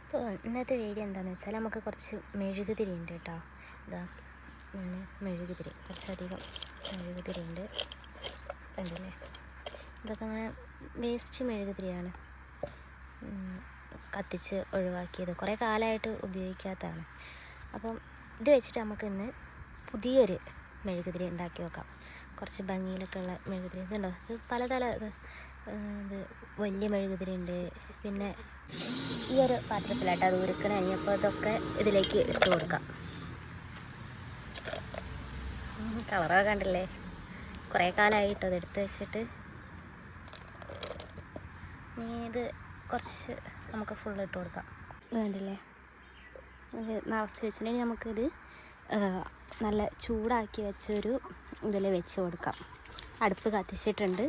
അപ്പോൾ ഇന്നത്തെ വീഡിയോ എന്താണെന്ന് വെച്ചാൽ നമുക്ക് കുറച്ച് മെഴുകുതിരി ഉണ്ട് കേട്ടോ. ഇതാ ഞാൻ മെഴുകുതിരി കുറച്ചധികം മെഴുകുതിരി ഉണ്ട് ഉണ്ടല്ലേ. ഇതൊക്കെ അങ്ങനെ വേസ്റ്റ് മെഴുകുതിരിയാണ്, കത്തിച്ച് ഒഴിവാക്കിയത്, കുറേ കാലമായിട്ട് ഉപയോഗിക്കാത്തതാണ്. അപ്പം ഇത് വെച്ചിട്ട് നമുക്ക് ഇന്ന് പുതിയൊരു മെഴുകുതിരി ഉണ്ടാക്കി നോക്കാം. കുറച്ച് ഭംഗിയിലൊക്കെ ഉള്ള മെഴുകുതിരി ഇതുണ്ടോ, ഇത് പലതര ഇത് വലിയ മെഴുകുതിരി ഉണ്ട്. പിന്നെ ഈ ഒരു പാത്രത്തിലായിട്ട് അത് ഉരുക്കണേ. അപ്പോൾ ഇതൊക്കെ ഇതിലേക്ക് ഇട്ട് കൊടുക്കാം. കളറൊക്കെ കണ്ടില്ലേ, കുറേ കാലമായിട്ടോ അത് എടുത്ത് വെച്ചിട്ട്. ഇത് കുറച്ച് നമുക്ക് ഫുള്ള് ഇട്ട് കൊടുക്കാം. ഇത് കണ്ടില്ലേ, ഇത് നിറച്ച് വെച്ചിട്ടുണ്ടെങ്കിൽ നമുക്കിത് നല്ല ചൂടാക്കി വെച്ചൊരു ഇതിൽ വെച്ച് കൊടുക്കാം. അടുപ്പ് കത്തിച്ചിട്ടുണ്ട്.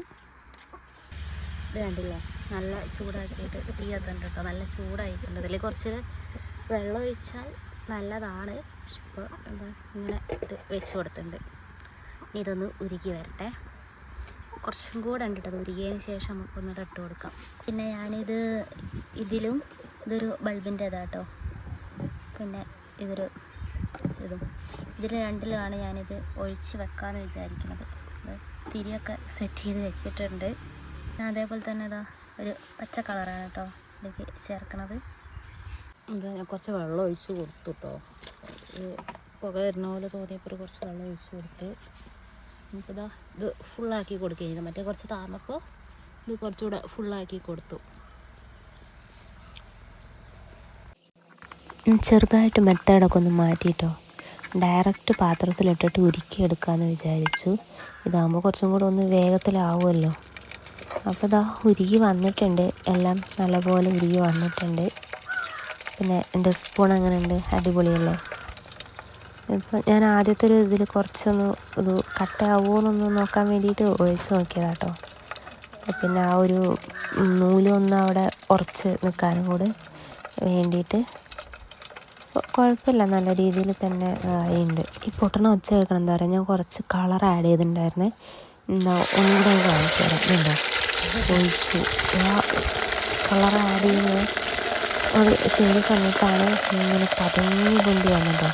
ഇത് കണ്ടില്ലേ, നല്ല ചൂടാക്കിയിട്ട് തീ കത്തുന്നുണ്ട് കേട്ടോ. നല്ല ചൂടായിട്ടുണ്ട്. ഇതിൽ കുറച്ച് വെള്ളം ഒഴിച്ചാൽ നല്ലതാണ്. പക്ഷെ ഇപ്പോൾ എന്താ ഇങ്ങനെ ഇത് വെച്ച് കൊടുത്തിട്ടുണ്ട്. ഇനി ഇതൊന്ന് ഉരുക്കി വരട്ടെ. കുറച്ചും കൂടെ ഉണ്ട് കേട്ടോ. അത് ഉരുകിയതിന് ശേഷം നമുക്കൊന്ന് ഇട്ട് കൊടുക്കാം. പിന്നെ ഞാനിത് ഇതൊരു ബൾബിൻ്റെ ഇതാട്ടോ. പിന്നെ ഇതൊരു ഇതിൽ രണ്ടിലാണ് ഞാനിത് ഒഴിച്ച് വെക്കാമെന്ന് വിചാരിക്കുന്നത്. തിരിയൊക്കെ സെറ്റ് ചെയ്ത് വെച്ചിട്ടുണ്ട്. അതേപോലെ തന്നെ ഇതാ ഒരു പച്ച കളറാണ് കേട്ടോ ഇതിലേക്ക് ചേർക്കണത്. ഇത് ഞാൻ കുറച്ച് വെള്ളം ഒഴിച്ച് കൊടുത്തു കേട്ടോ. പുക വരുന്ന പോലെ തോന്നിയപ്പോൾ കുറച്ച് വെള്ളം ഒഴിച്ച് കൊടുത്ത് നമുക്കിതാ ഇത് ഫുള്ളാക്കി കൊടുക്കുകയും മറ്റേ കുറച്ച് താമപ്പോൾ ഇത് കുറച്ചുകൂടെ ഫുള്ളാക്കി കൊടുത്തു. ചെറുതായിട്ട് മെത്തേഡൊക്കെ ഒന്ന് മാറ്റിയിട്ടോ, ഡയറക്റ്റ് പാത്രത്തിലിട്ടിട്ട് ഉരുക്കിയെടുക്കാമെന്ന് വിചാരിച്ചു. ഇതാകുമ്പോൾ കുറച്ചും കൂടെ ഒന്ന് വേഗത്തിലാവുമല്ലോ. അപ്പോൾ ഇതാ ഉരുകി വന്നിട്ടുണ്ട്, എല്ലാം നല്ലപോലെ ഉരുകി വന്നിട്ടുണ്ട്. പിന്നെ എൻ്റെ സ്പൂൺ അങ്ങനെ ഉണ്ട്, അടിപൊളിയല്ലേ. ഇപ്പം ഞാൻ ആദ്യത്തെ ഒരു ഇതിൽ കുറച്ചൊന്ന് ഇത് കട്ടയാവുമോയെന്നൊന്ന് നോക്കാൻ വേണ്ടിയിട്ട് ഒഴിച്ച് നോക്കിയതാട്ടോ. പിന്നെ ആ ഒരു നൂലൊന്ന് അവിടെ ഉറച്ച് നിൽക്കാനും കൂടെ വേണ്ടിയിട്ട് കുഴപ്പമില്ല, നല്ല രീതിയിൽ തന്നെ ആയിട്ടുണ്ട്. ഈ പൊട്ടണ ഒച്ച കേൾക്കണം. എന്താ പറയുക, ഞാൻ കുറച്ച് കളർ ആഡ് ചെയ്തിട്ടുണ്ടായിരുന്നേ. എന്താ ഒന്നുകൂടെ കാണിച്ചു തരാം. ഉണ്ടോ, ഒഴിച്ചു ആ കളർ ആഡ് ചെയ്ത സമയത്താണ് ഇങ്ങനെ പതഞ്ഞ് പൊന്തി വന്നതോ.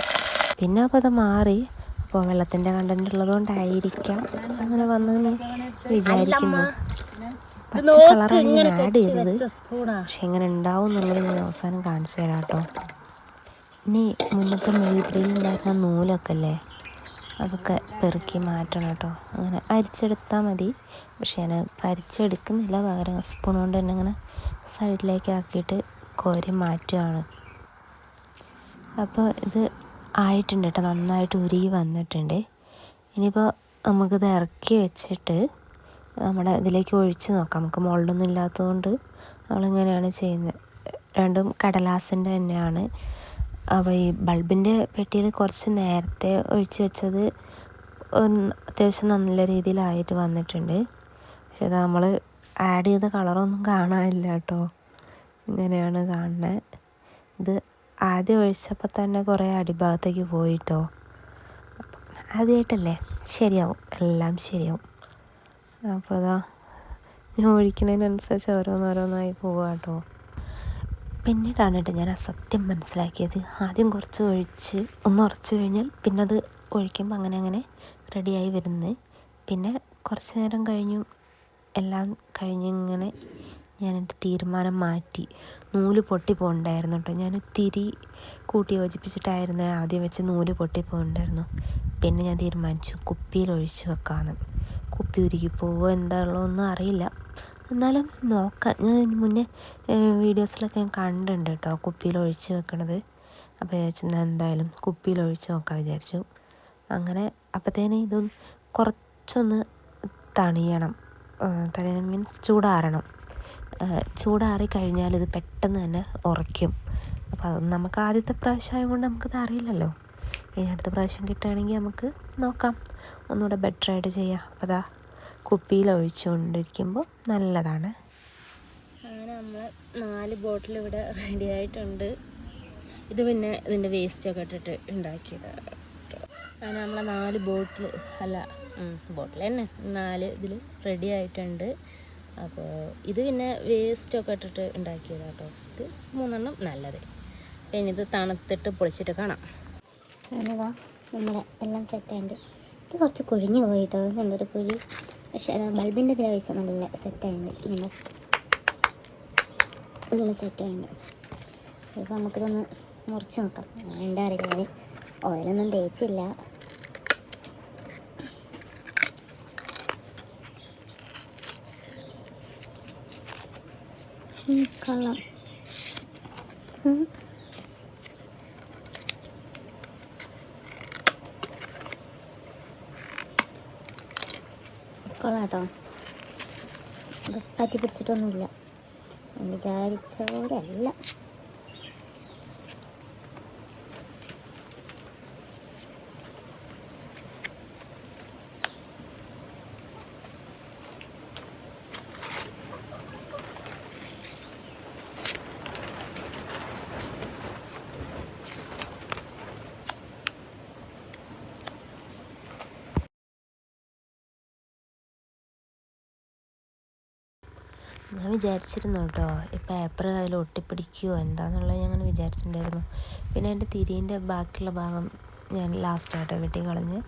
പിന്നെ അപ്പോൾ അത് മാറി. അപ്പോൾ വെള്ളത്തിൻ്റെ കണ്ടന്റ് ഉള്ളതുകൊണ്ടായിരിക്കാം അങ്ങനെ വന്നതെന്ന് വിചാരിക്കുന്നു. പച്ച കളറാണ് ഞാൻ ആഡ് ചെയ്തത്. പക്ഷെ എങ്ങനെ ഉണ്ടാവും എന്നുള്ളത് ഞാൻ അവസാനം കാണിച്ചു തരാം കേട്ടോ. ഇനി മുന്നത്തെ മെഴുകുതിരിയിൽ ഉണ്ടായിരുന്ന നൂലൊക്കെ അല്ലേ, അതൊക്കെ പെറുക്കി മാറ്റണം കേട്ടോ. അങ്ങനെ അരിച്ചെടുത്താൽ മതി. പക്ഷെ ഞാൻ അരിച്ചെടുക്കുന്നില്ല, പകരം സ്പൂൺ കൊണ്ട് തന്നെ അങ്ങനെ സൈഡിലേക്ക് ആക്കിയിട്ട് കോരി മാറ്റുകയാണ്. അപ്പോൾ ഇത് ആയിട്ടുണ്ട് കേട്ടോ, നന്നായിട്ട് ഉരുകി വന്നിട്ടുണ്ട്. ഇനിയിപ്പോൾ നമുക്കിത് ഇറക്കി വെച്ചിട്ട് നമ്മുടെ ഇതിലേക്ക് ഒഴിച്ച് നോക്കാം. നമുക്ക് മുകളിലൊന്നും ഇല്ലാത്തതുകൊണ്ട് നമ്മളിങ്ങനെയാണ് ചെയ്യുന്നത്. രണ്ടും കടലാസിൻ്റെ തന്നെയാണ്. അപ്പോൾ ഈ ബൾബിൻ്റെ പെട്ടിയിൽ കുറച്ച് നേരത്തെ ഒഴിച്ച് വെച്ചത് അത്യാവശ്യം നല്ല രീതിയിലായിട്ട് വന്നിട്ടുണ്ട്. പക്ഷെ അത് നമ്മൾ ആഡ് ചെയ്ത കളറൊന്നും കാണാനില്ല കേട്ടോ, ഇങ്ങനെയാണ് കാണുന്നത്. ഇത് ആദ്യം ഒഴിച്ചപ്പോൾ തന്നെ കുറേ അടിഭാഗത്തേക്ക് പോയിട്ടോ. ആദ്യമായിട്ടല്ലേ, ശരിയാവും, എല്ലാം ശരിയാവും. അപ്പോൾ അതാ ഞാൻ ഒഴിക്കുന്നതിനനുസരിച്ച് ഓരോന്നോരോന്നായി പോവുക കേട്ടോ. പിന്നീടാണ് കേട്ടോ ഞാൻ ആ സത്യം മനസ്സിലാക്കിയത്. ആദ്യം കുറച്ച് ഒഴിച്ച് ഒന്ന് ഉറച്ച് കഴിഞ്ഞാൽ പിന്നെ അത് ഒഴിക്കുമ്പോൾ അങ്ങനെ റെഡിയായി വരുന്നത്. പിന്നെ കുറച്ച് നേരം കഴിഞ്ഞു, എല്ലാം കഴിഞ്ഞിങ്ങനെ ഞാൻ എൻ്റെ തീരുമാനം മാറ്റി. നൂല് പൊട്ടി പോകണ്ടായിരുന്നു കേട്ടോ. ഞാൻ തിരി കൂട്ടി യോജിപ്പിച്ചിട്ടായിരുന്നു ആദ്യം വെച്ച് നൂല് പൊട്ടി പോകണ്ടായിരുന്നു. പിന്നെ ഞാൻ തീരുമാനിച്ചു കുപ്പിയിൽ ഒഴിച്ച് വെക്കാമെന്ന്. കുപ്പി ഉരുകി പോവുമോ എന്താണുള്ളതൊന്നും അറിയില്ല, എന്നാലും നോക്കാം. ഞാൻ മുന്നേ വീഡിയോസിലൊക്കെ ഞാൻ കണ്ടിട്ടുണ്ട് കേട്ടോ കുപ്പിയിൽ ഒഴിച്ച് വെക്കണത്. അപ്പോൾ വിചാരിച്ചു എന്തായാലും കുപ്പിയിൽ ഒഴിച്ച് നോക്കാൻ വിചാരിച്ചു. അങ്ങനെ അപ്പോഴത്തേന് ഇതൊന്ന് കുറച്ചൊന്ന് തണിയണം മീൻസ് ചൂടാറണം. ചൂടാറി കഴിഞ്ഞാൽ ഇത് പെട്ടെന്ന് തന്നെ ഉറയ്ക്കും. അപ്പോൾ അത് നമുക്ക് ആദ്യത്തെ പ്രാവശ്യം ആയതുകൊണ്ട് നമുക്കത് അറിയില്ലല്ലോ. ഇനി അടുത്ത പ്രാവശ്യം കിട്ടുകയാണെങ്കിൽ നമുക്ക് നോക്കാം, ഒന്നുകൂടെ ബെറ്ററായിട്ട് ചെയ്യാം. അപ്പോൾ അതാ കുപ്പിയിൽ ഒഴിച്ചുകൊണ്ടിരിക്കുമ്പോൾ നല്ലതാണ്. അങ്ങനെ നമ്മൾ 4 ബോട്ടിൽ ഇവിടെ റെഡി ആയിട്ടുണ്ട്. ഇത് പിന്നെ ഇതിൻ്റെ വേസ്റ്റൊക്കെ ഇട്ടിട്ട് ഉണ്ടാക്കിയതാണ്. അങ്ങനെ നമ്മളെ 4 ബോട്ടിൽ ബോട്ടിൽ തന്നെ 4 ഇതിൽ റെഡി ആയിട്ടുണ്ട്. അപ്പോൾ ഇത് പിന്നെ വേസ്റ്റൊക്കെ ഇട്ടിട്ട് ഉണ്ടാക്കിയതാണ് കേട്ടോ. ഇത് 3 നല്ലത്. പിന്നെ ഇത് തണുത്തിട്ട് പൊളിച്ചിട്ട് കാണാം. എന്നതാ നമ്മുടെ എല്ലാം സെറ്റായിട്ട് ഇത് കുറച്ച് കുഴിഞ്ഞു പോയിട്ടോ, നല്ലൊരു കുഴി. പക്ഷേ അത് ബൾബിൻ്റെ ഇതിൽ ഒഴിച്ചാൽ നല്ല സെറ്റായിട്ട് നല്ല സെറ്റായിട്ട്. ഇപ്പോൾ നമുക്കിതൊന്ന് മുറിച്ച് നോക്കാം. എന്താ അറിയില്ല, ഓയിലൊന്നും തേച്ചില്ല. കൊള്ളാം. കൊള്ളാം കേട്ടോ, ഇത് പറ്റി പിടിച്ചിട്ടൊന്നുമില്ല. വിചാരിച്ച പോലെ അല്ല. ഞാൻ വിചാരിച്ചിരുന്നു കേട്ടോ ഈ പേപ്പർ അതിൽ ഒട്ടിപ്പിടിക്കുകയോ എന്താണെന്നുള്ളത് ഞാൻ അങ്ങനെ വിചാരിച്ചിട്ടുണ്ടായിരുന്നു. പിന്നെ എൻ്റെ തിരീൻ്റെ ബാക്കിയുള്ള ഭാഗം ഞാൻ ലാസ്റ്റായിട്ട് വെട്ടി കളഞ്ഞ്.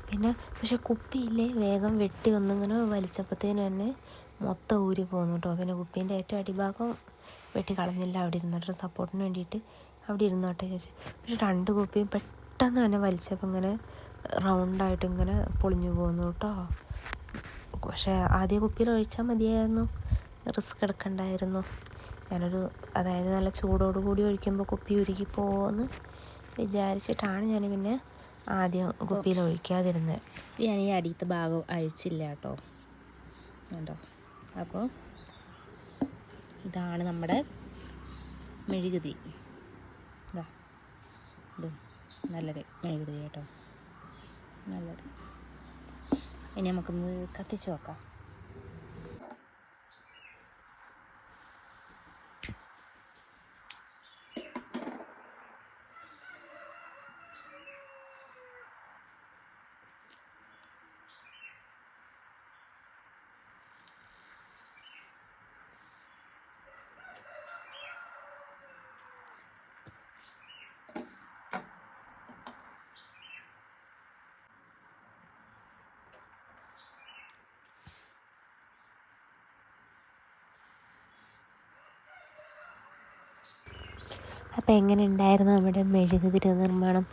പിന്നെ പക്ഷെ കുപ്പിയില്ലേ വേഗം വെട്ടി ഒന്നിങ്ങനെ വലിച്ചപ്പോഴത്തേന് തന്നെ മൊത്തം ഊരി പോന്നു കേട്ടോ. പിന്നെ കുപ്പീൻ്റെ ഏറ്റവും അടിഭാഗം വെട്ടി കളഞ്ഞില്ല, അവിടെ ഇരുന്നിട്ട് സപ്പോർട്ടിന് വേണ്ടിയിട്ട് അവിടെ ഇരുന്നോട്ടെ ചോദിച്ചു. പക്ഷെ 2 കുപ്പിയും പെട്ടെന്ന് തന്നെ വലിച്ചപ്പോൾ ഇങ്ങനെ റൗണ്ടായിട്ട് ഇങ്ങനെ പൊളിഞ്ഞു പോകുന്നു കേട്ടോ. പക്ഷേ ആദ്യ കുപ്പിയിൽ ഒഴിച്ചാൽ മതിയായിരുന്നു, റിസ്ക് എടുക്കണ്ടായിരുന്നു. അതായത് നല്ല ചൂടോടുകൂടി ഒഴിക്കുമ്പോൾ കുപ്പി ഉരുകി പോകുമെന്ന് വിചാരിച്ചിട്ടാണ് ഞാൻ പിന്നെ ആദ്യം കുപ്പിയിൽ ഒഴിക്കാതിരുന്നത്. ഞാൻ ഈ അടിയത്തെ ഭാഗം അഴിച്ചില്ല കേട്ടോ. അപ്പോൾ ഇതാണ് നമ്മുടെ മെഴുകുതിരി. ഇതും നല്ലത് മെഴുകുതിരി കേട്ടോ, നല്ലത്. ഇനി നമുക്കൊന്ന് കത്തിച്ച് നോക്കാം. അപ്പോൾ എങ്ങനെ ഉണ്ടായിരുന്നു നമ്മുടെ മെഴുകുതിരി നിർമ്മാണം?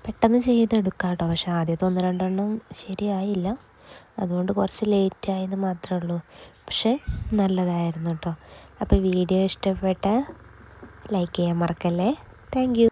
പെട്ടെന്ന് ചെയ്തെടുക്കാം കേട്ടോ. പക്ഷേ ആദ്യത്തെ 1-2 എണ്ണം ശരിയായില്ല, അതുകൊണ്ട് കുറച്ച് ലേറ്റായെന്ന് മാത്രമേ ഉള്ളൂ. പക്ഷേ നല്ലതായിരുന്നു കേട്ടോ. അപ്പോൾ വീഡിയോ ഇഷ്ടപ്പെട്ട ലൈക്ക് ചെയ്യാൻ മറക്കല്ലേ. Thank you.